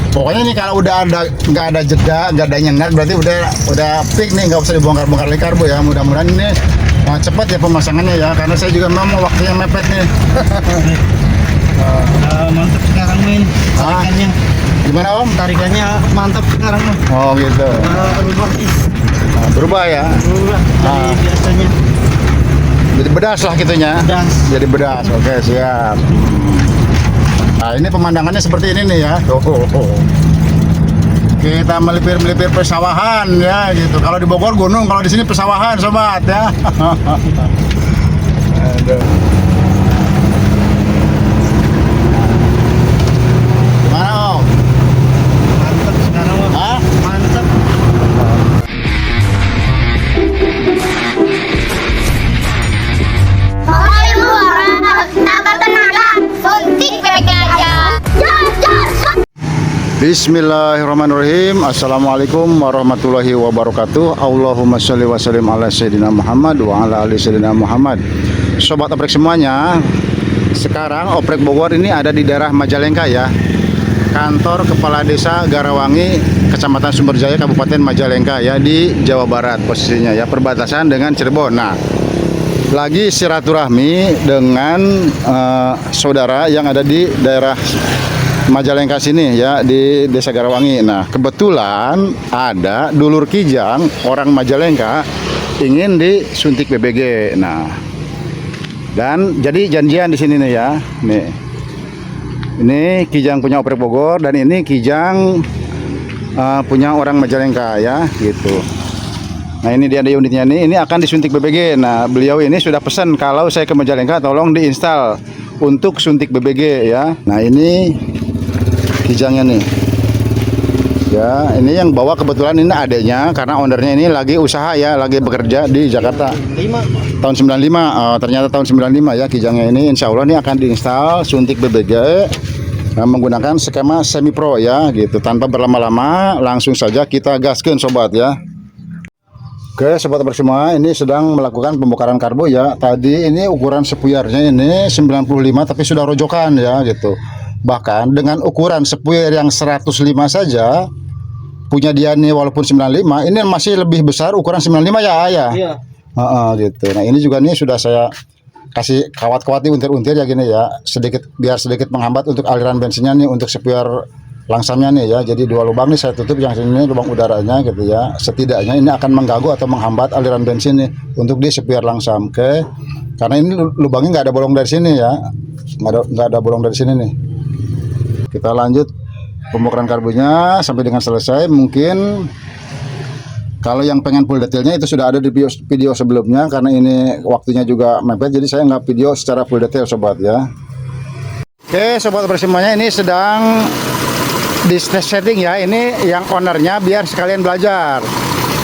Pokoknya nih kalau udah ada nggak ada jeda, nggak ada nyengat, berarti udah peak nih, nggak usah dibongkar-bongkar lagi karbo ya. Mudah-mudahan ini cepat ya pemasangannya ya, karena saya juga mau waktunya mepet nih. Mantap sekarang Min, tarikannya. Gimana Om? Tarikannya mantap sekarang. Oh gitu. Berubah ya? Berubah dari biasanya. Jadi bedas lah gitunya. Bedas. Jadi bedas. Oke, siap. Nah, ini pemandangannya seperti ini nih ya. Kita melipir persawahan ya gitu. Kalau di Bogor gunung, kalau di sini persawahan sobat ya. Aduh. Gimana Om? Mantap sekarang Om. Hah? Mantap. Hai luar, tambah tenaga, suntik PPK aja. Bismillahirrahmanirrahim. Assalamualaikum warahmatullahi wabarakatuh. Allahumma sholli wa sallim ala sayyidina Muhammad wa ala ali sayyidina Muhammad. Sobat oprek semuanya, sekarang oprek Bogor ini ada di daerah Majalengka ya. Kantor Kepala Desa Garawangi, Kecamatan Sumberjaya, Kabupaten Majalengka ya, di Jawa Barat posisinya ya, perbatasan dengan Cirebon. Nah, lagi silaturahmi dengan saudara yang ada di daerah Majalengka sini ya, di Desa Garawangi. Nah, kebetulan ada dulur kijang orang Majalengka ingin disuntik BBG. Nah, dan jadi janjian di sini nih ya. Nih, ini kijang punya oprek Bogor dan ini kijang punya orang Majalengka ya, gitu. Nah, ini dia ada unitnya nih. Ini akan disuntik BBG. Nah, beliau ini sudah pesan kalau saya ke Majalengka tolong diinstal untuk suntik BBG ya. Nah, ini kijangnya nih ya, ini yang bawa kebetulan ini adanya, karena ownernya ini lagi usaha ya, lagi bekerja di Jakarta. Tahun 95, ternyata tahun 95 ya kijangnya ini. Insya Allah ini akan diinstal suntik BBG menggunakan skema semi pro ya, gitu. Tanpa berlama-lama, langsung saja kita gaskeun sobat ya. Oke sobat semua, ini sedang melakukan pembongkaran karbo ya. Tadi ini ukuran sepuyarnya ini 95, tapi sudah rojokan ya, gitu. Bahkan dengan ukuran sepuyer yang 105 saja punya dia nih, walaupun 95, ini masih lebih besar ukuran 95 ya ayah. Iya. Gitu. Nah, ini juga nih sudah saya kasih kawat-kawat nih, untir-untir ya gini ya, sedikit biar sedikit menghambat untuk aliran bensinnya nih, untuk sepuyer langsamnya nih ya. Jadi dua lubang nih saya tutup, yang sini lubang udaranya gitu ya. Setidaknya ini akan mengganggu atau menghambat aliran bensin nih untuk di sepuyer langsam. Oke. Karena ini lubangnya nggak ada bolong dari sini ya. Nggak ada bolong dari sini nih. Kita lanjut pembongkaran karbonya sampai dengan selesai. Mungkin kalau yang pengen full detailnya itu sudah ada di video sebelumnya, karena ini waktunya juga mepet, jadi saya nggak video secara full detail sobat ya. Oke sobat bersemuanya, ini sedang di setting ya. Ini yang ownernya biar sekalian belajar.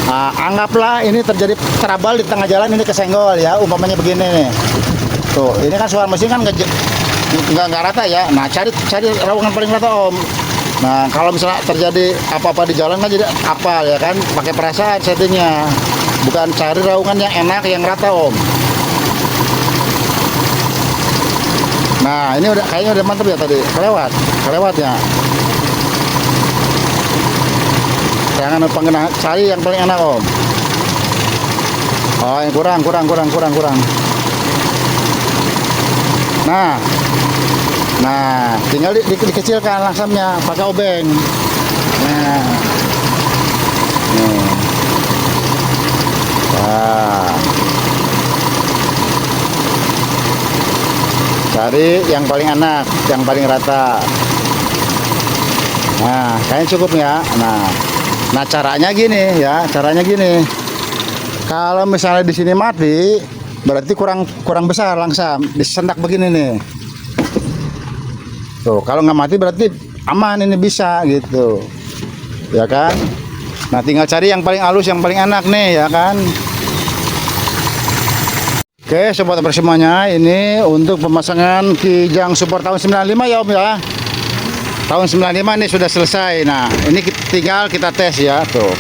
Nah, anggaplah ini terjadi trouble di tengah jalan, ini kesenggol ya, umpamanya begini nih. Tuh, ini kan suara mesin kan nggak rata ya. Nah, cari rawangan paling rata Om. Nah, kalau misalnya terjadi apa-apa di jalan kan jadi apal ya kan, pakai perasaan settingnya, bukan cari raungan yang enak yang rata Om. Nah, ini udah kayaknya udah mantap ya tadi, kelewat ya. Jangan pengguna, cari yang paling enak Om. Oh, yang kurang. Nah, tinggal dikecilkan langsamnya pakai obeng. Nah, cari yang paling enak, yang paling rata. Nah, kayaknya cukup ya. Nah, caranya gini ya, Kalau misalnya di sini mati, berarti kurang besar langsam, disendak begini nih. Tuh, kalau nggak mati berarti aman, ini bisa gitu. Ya kan? Nah, tinggal cari yang paling halus, yang paling enak nih, ya kan? Oke, sobat bersemuanya, ini untuk pemasangan kijang support tahun 95 ya Om ya. Tahun 95 ini sudah selesai. Nah, ini tinggal kita tes ya, tuh.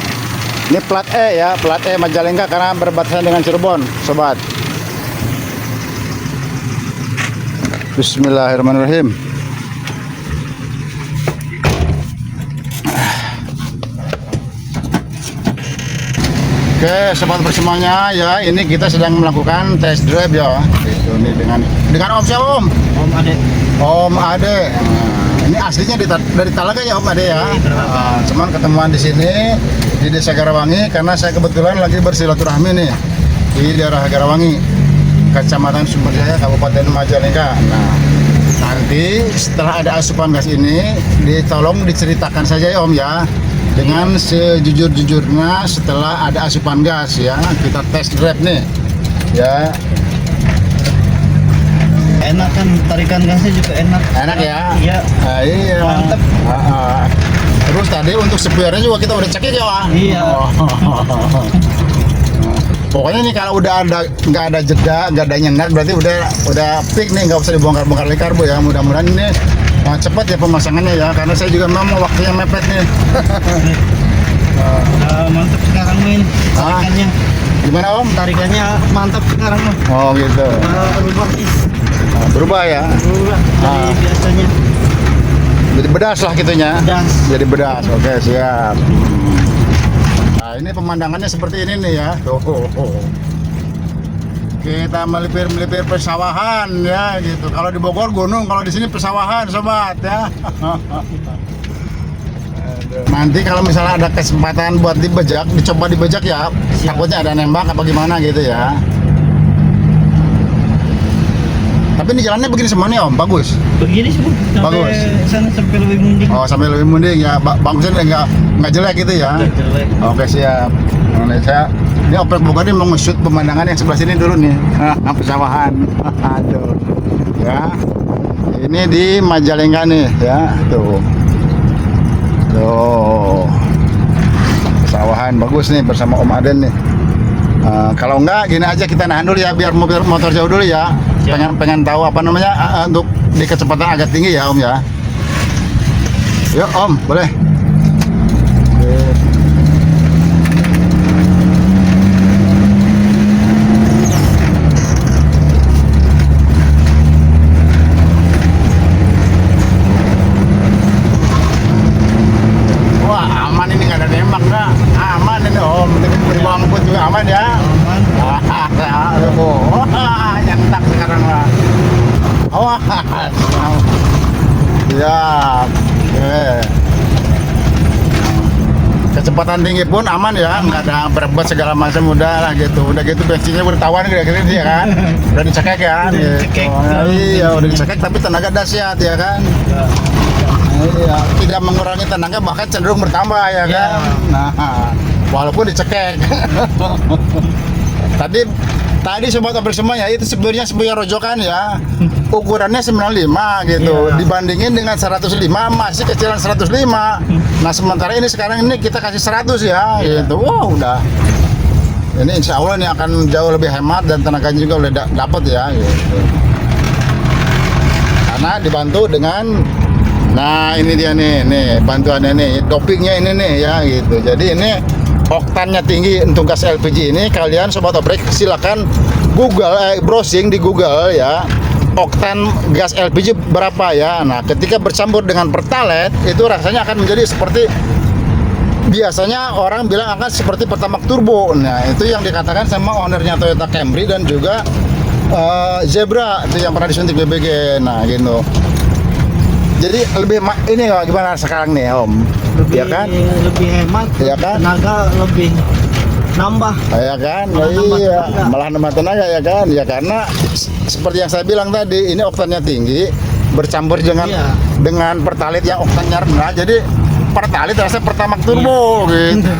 Ini plat E ya, plat E Majalengka karena berbatasan dengan Cirebon, sobat. Bismillahirrahmanirrahim. Oke, sobat bersemuanya ya, ini kita sedang melakukan test drive ya. Itu nih dengan Om siapa Om? Om Ade. Om Ade. Nah, ini aslinya dari Talaga ya Om Ade ya. Cuman ketemuan di sini di Desa Garawangi karena saya kebetulan lagi bersilaturahmi nih di daerah Garawangi, Kecamatan Sumberjaya, Kabupaten Majalengka. Nah, nanti setelah ada asupan gas ini, tolong diceritakan saja ya Om ya, dengan sejujur-jujurnya setelah ada asupan gas ya. Kita test drive nih ya. Enak kan, tarikan gasnya juga enak. Enak ya? Iya. Nah, iya. Mantep. Terus tadi untuk spionnya juga kita udah cekik ya Wak? Iya. Pokoknya nih kalau udah ada nggak ada jeda, nggak ada nyengat, berarti udah peak nih, nggak usah dibongkar-bongkar lagi karbo ya. Mudah-mudahan ini cepat ya pemasangannya ya, karena saya juga mau waktunya mepet nih. Mantap sekarang Min, tarikannya. Gimana Om? Tarikannya mantap sekarang mah. Oh gitu. Berubah sih. Berubah ya? Berubah dari biasanya. Jadi bedas lah gitunya. Bedas. Jadi bedas. Oke, siap. Nah, ini pemandangannya seperti ini nih ya. Kita melipir persawahan ya gitu. Kalau di Bogor gunung, kalau di sini persawahan sobat ya. Nanti kalau misalnya ada kesempatan buat dibejak, dicoba dibejak ya. Takutnya ada nembak apa gimana gitu ya. Tapi ini jalannya begini semua nih Om, bagus. Begini sih, Bagus. Sana sampai lebih mending. Oh, sampai lebih mending ya. Bagusnya nggak jelek gitu ya. Nggak jelek. Oke, siap. Nah, ini Oprek Bogor ini mau nge-shoot pemandangan yang sebelah sini dulu nih. Pesawahan. Tuh. Ya. Ini di Majalengka nih ya. Tuh. Tuh. Pesawahan bagus nih bersama Om Aden nih. Kalau enggak gini aja, kita nahan dulu ya biar motor jauh dulu ya. Pengen tahu apa namanya untuk di kecepatan agak tinggi ya Om ya. Yuk Om, boleh. Wah, aman ini, nggak ada nembak nggak? Aman ini Om, di bawah ngebut juga aman ya. Aman. Nyentak sekarang lah. Wah, siap. Oke. Kecepatan tinggi pun aman ya, nggak ada berebut segala macam, udah lah gitu. Udah gitu bensinnya bertawan kira-kira dia kan. Udah dicekek ya. Udah dicekek. Iya, udah dicekek tapi tenaga dahsyat ya kan. Iya, tidak mengurangi tenaga, bahkan cenderung bertambah ya kan. Nah, walaupun dicekek. Tadi sobat Oprek semuanya itu sebenarnya sebuah rojokan ya. Ukurannya 95 gitu. Iya. Dibandingin dengan 105 masih kecilan 105. Nah, sementara ini sekarang ini kita kasih 100 ya gitu. Wow, udah. Ini insya Allah ini akan jauh lebih hemat dan tenaganya juga udah dapat ya gitu. Karena dibantu dengan ini dia nih bantuannya nih, dopingnya ini nih ya gitu. Jadi ini oktannya tinggi untuk gas LPG ini. Kalian sobat Oprek silakan browsing di Google ya, oktan gas LPG berapa ya. Nah, ketika bercampur dengan Pertalite itu rasanya akan menjadi seperti, biasanya orang bilang akan seperti Pertamax turbo. Nah, itu yang dikatakan sama ownernya Toyota Camry dan juga Zebra itu yang pernah disuntik BBG. Nah gitu. Jadi lebih ini gimana sekarang nih Om? Lebih, Ya kan? lebih hemat, Ya kan? tenaga lebih nambah. Ya kan? Malah nambah Iya, tenaga. malah nambah tenaga ya kan? Ya karena seperti yang saya bilang tadi, ini oktannya tinggi bercampur dengan Iya. dengan Pertalite yang oktannya rendah. Jadi Pertalite rasanya Pertamax turbo gitu.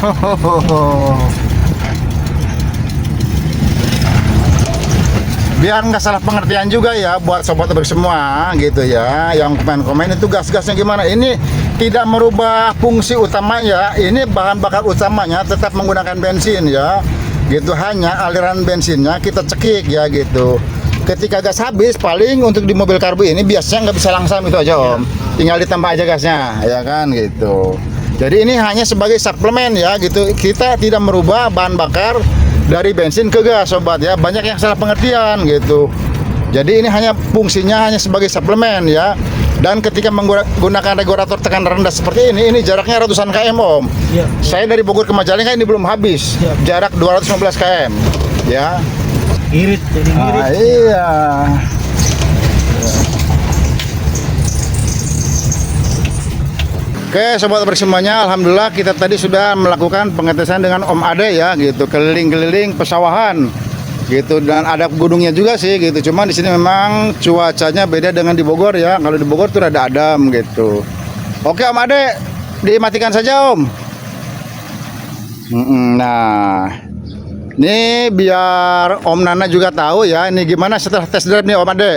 Biar nggak salah pengertian juga ya buat sobat Oprek semua gitu ya, yang komen itu gas-gasnya gimana. Ini tidak merubah fungsi utamanya, ini bahan bakar utamanya tetap menggunakan bensin ya gitu, hanya aliran bensinnya kita cekik ya gitu. Ketika gas habis, paling untuk di mobil karbu ini biasanya nggak bisa langsam itu aja Om, tinggal ditambah aja gasnya ya kan gitu. Jadi ini hanya sebagai suplemen ya gitu, kita tidak merubah bahan bakar dari bensin ke gas sobat ya. Banyak yang salah pengertian gitu. Jadi ini hanya fungsinya hanya sebagai suplemen ya. Dan ketika menggunakan regulator tekanan rendah seperti ini jaraknya ratusan km Om. Iya. Saya dari Bogor ke Majalengka ini belum habis. Iya. Jarak 215 km ya. Irit, jadi irit. Iya. Oke, sobat Oprek semuanya, alhamdulillah kita tadi sudah melakukan pengetesan dengan Om Ade ya, gitu, keliling-keliling pesawahan, gitu, dan ada gunungnya juga sih, gitu. Cuman di sini memang cuacanya beda dengan di Bogor ya. Kalau di Bogor tuh ada adem, gitu. Oke, Om Ade, dimatikan saja Om. Nah, ini biar Om Nana juga tahu ya, ini gimana setelah test drive nih Om Ade.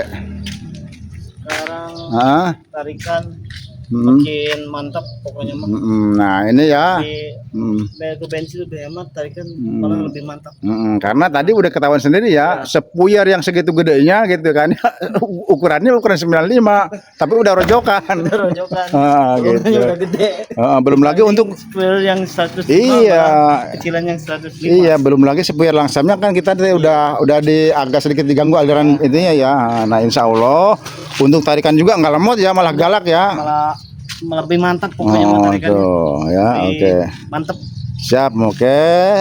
Sekarang tarikan makin mantap pokoknya mah. Nah ini ya. Ke bensin lebih hemat, tarikan malah lebih mantap. Karena tadi udah ketahuan sendiri ya, sepuyar yang segitu gedenya gitu kan. Ukuran 95, tapi udah rojokan. Udah rojokan. Gitu. Udah gede. Belum lagi untuk sepuyar yang 105. Iya. Kecilan yang 105. Iya, belum lagi sepuyar langsamnya kan kita udah di agak sedikit diganggu aliran intinya ya. Nah, insya Allah untuk tarikan juga nggak lemot ya, malah galak ya. Malah lebih mantap pokoknya tarikan. Ya, oke. Mantap. Siap, oke.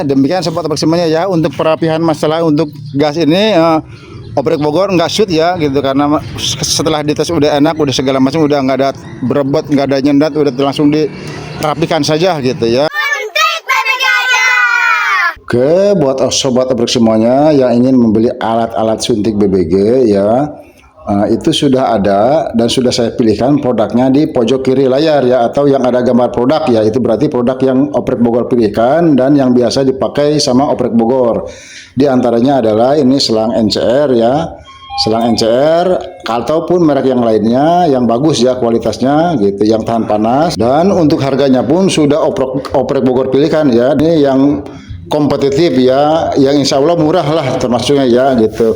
Demikian sobat Oprek semuanya ya, untuk perapihan masalah untuk gas ini Oprek Bogor nggak shoot ya gitu, karena setelah dites udah enak, udah segala macam, udah nggak ada berebut, nggak ada nyendat, udah langsung dirapikan saja gitu ya. Suntik baby gajah. Oke, buat sobat Oprek semuanya yang ingin membeli alat-alat suntik BBG ya, itu sudah ada dan sudah saya pilihkan produknya di pojok kiri layar ya, atau yang ada gambar produk ya, itu berarti produk yang Oprek Bogor pilihkan dan yang biasa dipakai sama Oprek Bogor. Di antaranya adalah ini selang NCR ya, selang NCR ataupun merek yang lainnya yang bagus ya kualitasnya gitu, yang tahan panas, dan untuk harganya pun sudah Oprek Bogor pilihkan ya, ini yang kompetitif ya, yang insya Allah murah lah termasuknya ya gitu.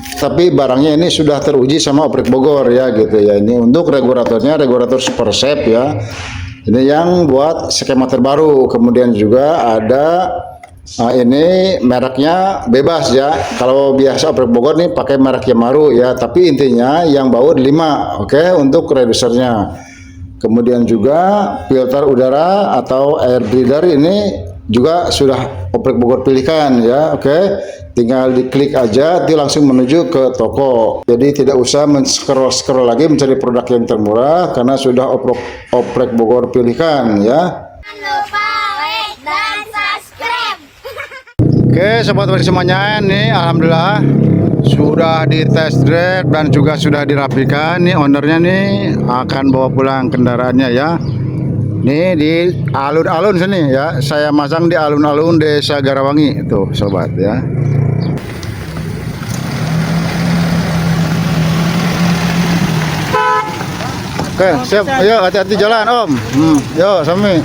Tapi barangnya ini sudah teruji sama Oprek Bogor ya gitu ya. Ini untuk regulatornya regulator Super Safe ya. Ini yang buat skema terbaru. Kemudian juga ada ini mereknya bebas ya. Kalau biasa Oprek Bogor nih pakai merek Yamaru ya. Tapi intinya yang baut 5, oke, untuk redusernya. Kemudian juga filter udara atau air breather ini juga sudah Oprek Bogor pilihkan ya, oke. Tinggal diklik aja, dia langsung menuju ke toko. Jadi tidak usah men-scroll lagi mencari produk yang termurah karena sudah Oprek Bogor pilihkan ya. Jangan lupa like dan subscribe. Oke, sobat Oprek semuanya, nih alhamdulillah sudah di test drive dan juga sudah dirapikan. Nih ownernya nih akan bawa pulang kendaraannya ya. Nih di alun-alun sini ya, saya masang di alun-alun Desa Garawangi itu sobat ya. Oke, siap. Ayo hati-hati jalan Om. Yuk Sami.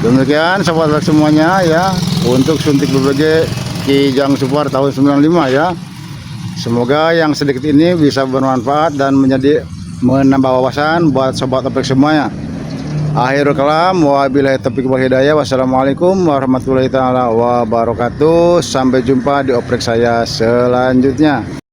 Demikian sobat Oprek semuanya ya, untuk suntik BBG Kijang Super tahun 95 ya. Semoga yang sedikit ini bisa bermanfaat dan menambah wawasan buat sobat Oprek semuanya. Akhirul kalam, wabillahi taufiq wal hidayah. Wassalamualaikum warahmatullahi taala wabarakatuh. Sampai jumpa di Oprek saya selanjutnya.